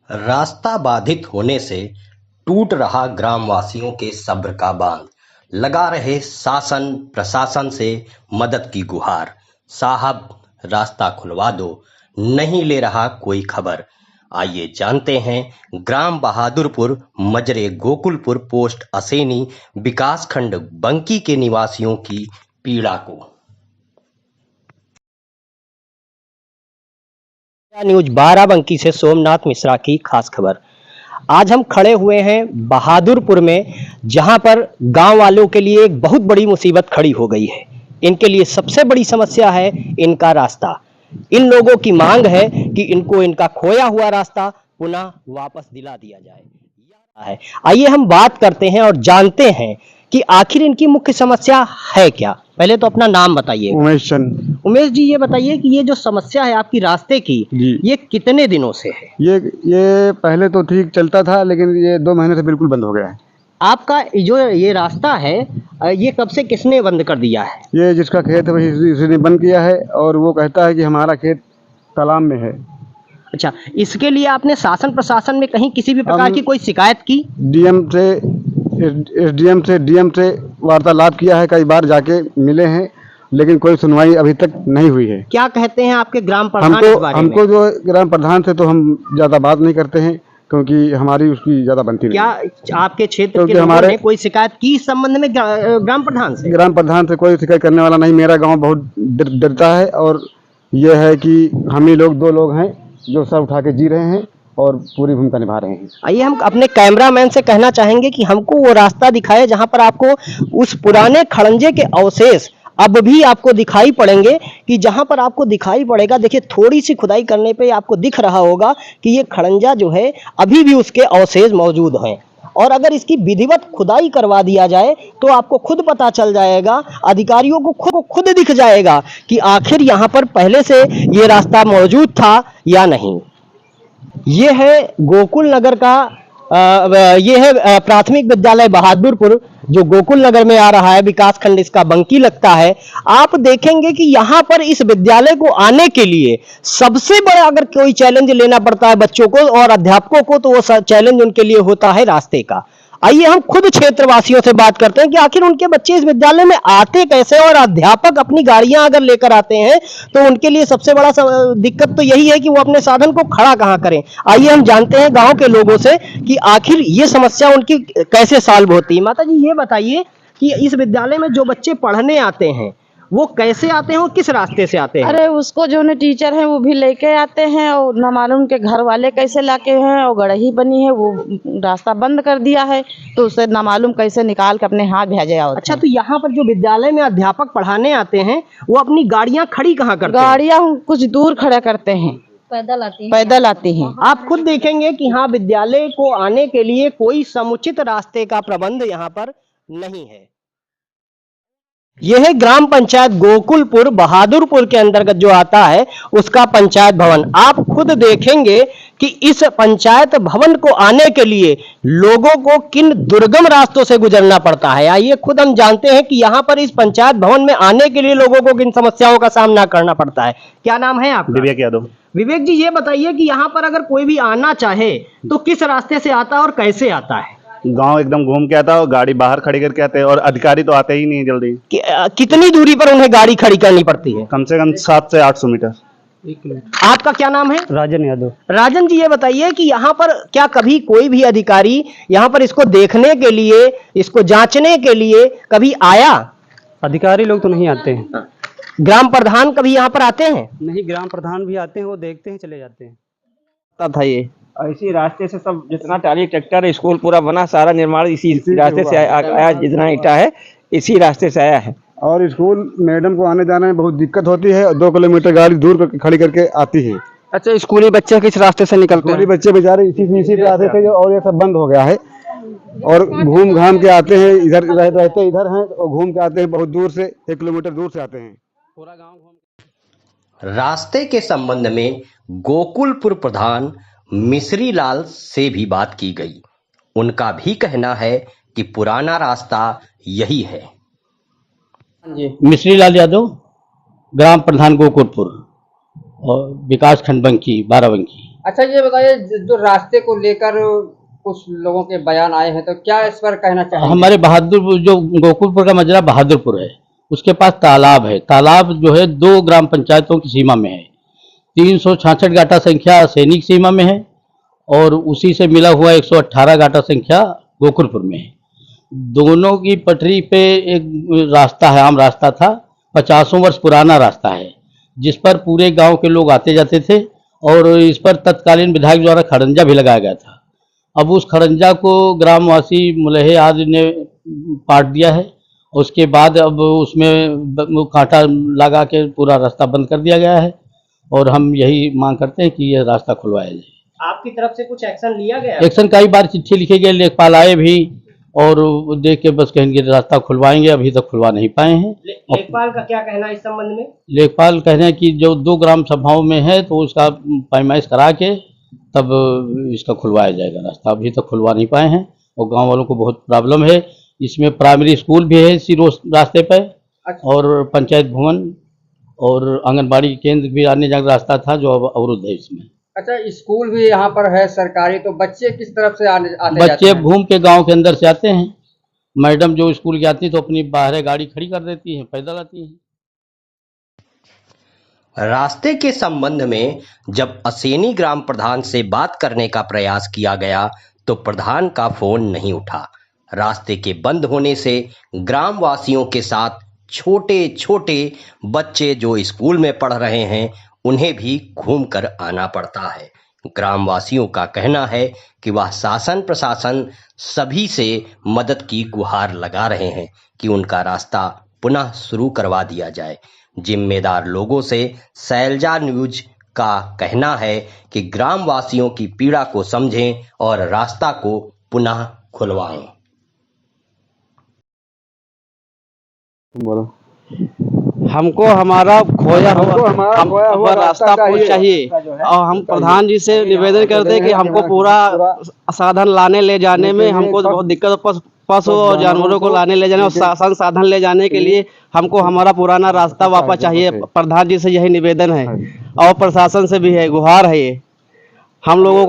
रास्ता बाधित होने से टूट रहा ग्रामवासियों के सब्र का बांध, लगा रहे शासन प्रशासन से मदद की गुहार। साहब रास्ता खुलवा दो, नहीं ले रहा कोई खबर। आइए जानते हैं ग्राम बहादुरपुर मजरे गोकुलपुर पोस्ट असेनी विकासखंड बंकी के निवासियों की पीड़ा को। न्यूज बाराबंकी से सोमनाथ मिश्रा की खास खबर। आज हम खड़े हुए हैं बहादुरपुर में, जहां पर गांव वालों के लिए एक बहुत बड़ी मुसीबत खड़ी हो गई है। इनके लिए सबसे बड़ी समस्या है इनका रास्ता। इन लोगों की मांग है कि इनको इनका खोया हुआ रास्ता पुनः वापस दिला दिया जाए। आइए हम बात करते हैं और जानते हैं कि आखिर इनकी मुख्य समस्या है क्या। पहले तो अपना नाम बताइए। उमेश चंद। उमेश जी, ये बताइए कि ये जो समस्या है आपकी रास्ते की, ये कितने दिनों से है? ये पहले तो ठीक चलता था, लेकिन ये 2 महीने से बिल्कुल बंद हो गया है। आपका जो ये रास्ता है, ये कब से किसने बंद कर दिया है? ये जिसका खेत है वही उसी ने बंद किया है, और वो कहता है कि हमारा खेत तालाब में है। अच्छा, इसके लिए आपने शासन प्रशासन में कहीं किसी भी प्रकार की कोई शिकायत की? डीएम से, एसडीएम से, डीएम से वार्तालाप किया है, कई बार जाके मिले हैं, लेकिन कोई सुनवाई अभी तक नहीं हुई है। क्या कहते हैं आपके ग्राम प्रधान इस बारे में? हमको जो ग्राम प्रधान से तो हम ज्यादा बात नहीं करते हैं, क्योंकि हमारी उसकी ज्यादा बनती नहीं। क्या आपके क्षेत्र के लोगों ने कोई शिकायत की इस संबंध में ग्राम प्रधान से? ग्राम प्रधान से कोई शिकायत करने वाला नहीं। मेरा गांव बहुत डरता है, और यह है कि हम ही लोग 2 लोग हैं जो सर उठा के जी रहे हैं और पूरी भूमिका निभा रहे हैं। आइए हम अपने कैमरामैन से कहना चाहेंगे कि हमको वो रास्ता दिखाए जहां पर आपको उस पुराने खड़ंजे के अवशेष अब भी आपको दिखाई पड़ेंगे। कि जहां पर आपको दिखाई पड़ेगा, देखिए थोड़ी सी खुदाई करने पे आपको दिख रहा होगा कि ये खड़ंजा जो है अभी भी उसके अवशेष मौजूद हैं। और अगर इसकी विधिवत खुदाई करवा दिया जाए तो आपको खुद पता चल जाएगा, अधिकारियों को खुद दिख जाएगा कि आखिर यहाँ पर पहले से ये रास्ता मौजूद था या नहीं। ये है गोकुल नगर का ये है प्राथमिक विद्यालय बहादुरपुर, जो गोकुल नगर में आ रहा है। विकास खंड इसका बंकी लगता है। आप देखेंगे कि यहाँ पर इस विद्यालय को आने के लिए सबसे बड़ा अगर कोई चैलेंज लेना पड़ता है बच्चों को और अध्यापकों को, तो वो चैलेंज उनके लिए होता है रास्ते का। आइए हम खुद क्षेत्रवासियों से बात करते हैं कि आखिर उनके बच्चे इस विद्यालय में आते कैसे, और अध्यापक अपनी गाड़ियां अगर लेकर आते हैं तो उनके लिए सबसे बड़ा दिक्कत तो यही है कि वो अपने साधन को खड़ा कहां करें। आइए हम जानते हैं गांव के लोगों से कि आखिर ये समस्या उनकी कैसे सॉल्व होती है। माता जी, ये बताइए कि इस विद्यालय में जो बच्चे पढ़ने आते हैं वो कैसे आते हैं और किस रास्ते से आते हैं? अरे उसको जो ने टीचर है वो भी लेके आते हैं, और न मालूम उनके घर वाले कैसे लाके हैं, और गड़ही बनी है वो रास्ता बंद कर दिया है, तो उसे न मालूम कैसे निकाल के अपने हाथ भेजे आओ। अच्छा, तो यहाँ पर जो विद्यालय में अध्यापक पढ़ाने आते हैं वो अपनी गाड़ियां खड़ी कहाँ करते हैं? गाड़ियां कुछ दूर खड़ा करते हैं, पैदल आती हैं। आप खुद देखेंगे कि हाँ, विद्यालय को आने के लिए कोई समुचित रास्ते का प्रबंध यहाँ पर नहीं है। यह है ग्राम पंचायत गोकुलपुर बहादुरपुर के अंतर्गत जो आता है उसका पंचायत भवन। आप खुद देखेंगे कि इस पंचायत भवन को आने के लिए लोगों को किन दुर्गम रास्तों से गुजरना पड़ता है। आइए खुद हम जानते हैं कि यहाँ पर इस पंचायत भवन में आने के लिए लोगों को किन समस्याओं का सामना करना पड़ता है। क्या नाम है आपका? विवेक यादव। विवेक जी, ये बताइए कि यहाँ पर अगर कोई भी आना चाहे तो किस रास्ते से आता है और कैसे आता है? गांव एकदम घूम के आता है और गाड़ी बाहर खड़ी करके आते हैं, और अधिकारी तो आते ही नहीं जल्दी। कितनी दूरी पर उन्हें गाड़ी खड़ी करनी पड़ती है? कम से कम 700 से 800 मीटर। आपका क्या नाम है? राजन यादव। राजन जी, ये बताइए कि यहाँ पर क्या कभी कोई भी अधिकारी यहाँ पर इसको देखने के लिए, इसको जांचने के लिए कभी आया? अधिकारी लोग तो नहीं आते हैं। ग्राम प्रधान कभी यहाँ पर आते हैं? नहीं, ग्राम प्रधान भी आते हैं, वो देखते हैं चले जाते हैं। तब था ये इसी रास्ते से सब जितना टाली ट्रैक्टर स्कूल पूरा बना, सारा निर्माण इसी रास्ते से आया। जितना ईटा है इसी रास्ते से आया है। और स्कूल मैडम को आने जाने में बहुत दिक्कत होती है, 2 किलोमीटर गाड़ी दूर खड़ी करके आती है। अच्छा, स्कूली बच्चे किस रास्ते से निकलते हैं? स्कूली बच्चे बेचारे इसी पे आते थे, और ये सब बंद हो गया है, और घूम घाम के आते हैं। इधर रहते इधर हैं और घूम के आते हैं, बहुत दूर से 1 किलोमीटर दूर से आते हैं। पूरा गांव घूम। रास्ते के संबंध में गोकुलपुर प्रधान मिश्री लाल से भी बात की गई। उनका भी कहना है कि पुराना रास्ता यही है। मिश्री लाल यादव, ग्राम प्रधान गोकुलपुर और विकास खंड बंकी बाराबंकी। अच्छा ये बताइए, जो रास्ते को लेकर कुछ लोगों के बयान आए हैं, तो क्या इस पर कहना चाहेंगे? हमारे बहादुरपुर जो गोकुलपुर का मजरा बहादुरपुर है, उसके पास तालाब है। तालाब जो है 2 ग्राम पंचायतों की सीमा में है। 366 गाटा संख्या सैनिक सीमा में है और उसी से मिला हुआ 118 गाटा संख्या गोकुलपुर में है। दोनों की पटरी पे एक रास्ता है, आम रास्ता था, 50 वर्ष पुराना रास्ता है, जिस पर पूरे गांव के लोग आते जाते थे और इस पर तत्कालीन विधायक द्वारा खड़ंजा भी लगाया गया था। अब उस खड़ंजा को ग्रामवासी मुलहे आदि ने काट दिया है। उसके बाद अब उसमें कांटा लगा के पूरा रास्ता बंद कर दिया गया है और हम यही मांग करते हैं कि यह रास्ता खुलवाया जाए। आपकी तरफ से कुछ एक्शन लिया गया? एक्शन कई बार चिट्ठी लिखे गए, लेखपाल आए भी और देख के बस कहेंगे रास्ता खुलवाएंगे, अभी तक खुलवा नहीं पाए हैं। लेखपाल का क्या कहना है इस संबंध में? लेखपाल कह रहे हैं कि जो 2 ग्राम सभाओं में है तो उसका पैमाइश करा के तब इसका खुलवाया जाएगा रास्ता। अभी तक खुलवा नहीं पाए हैं और गांव वालों को बहुत प्रॉब्लम है। इसमें प्राइमरी स्कूल भी है इसी रास्ते पर और पंचायत भवन और आंगनबाड़ी केंद्र भी आने जाने रास्ता था जो अब अवरुद्ध है इसमें। अच्छा, स्कूल भी यहाँ पर है सरकारी, तो बच्चे किस तरफ से आते जाते बच्चे हैं? घूम के गांव के अंदर से आते हैं। मैडम जो स्कूल की आती तो अपनी बाहर गाड़ी खड़ी कर देती हैं, पैदल आती हैं। रास्ते के संबंध में जब असैनी ग्राम प्रधान से बात करने का प्रयास किया गया तो प्रधान का फोन नहीं उठा। रास्ते के बंद होने से ग्रामवासियों के साथ छोटे छोटे बच्चे जो स्कूल में पढ़ रहे हैं उन्हें भी घूमकर आना पड़ता है। ग्रामवासियों का कहना है कि वह शासन प्रशासन सभी से मदद की गुहार लगा रहे हैं कि उनका रास्ता पुनः शुरू करवा दिया जाए। जिम्मेदार लोगों से शैलजा न्यूज का कहना है कि ग्रामवासियों की पीड़ा को समझें और रास्ता को पुनः खुलवाएं। बोलो। हमको हमारा खोया हुआ रास्ता चाहिए और हम प्रधान जी से निवेदन करते हैं कि हमको पूरा साधन लाने ले जाने में हमको बहुत दिक्कत, पशु और जानवरों को लाने ले जाने और साधन ले जाने के लिए हमको हमारा पुराना रास्ता वापस चाहिए। प्रधान जी से यही निवेदन है और प्रशासन से भी है, गुहार है ये हम लोगों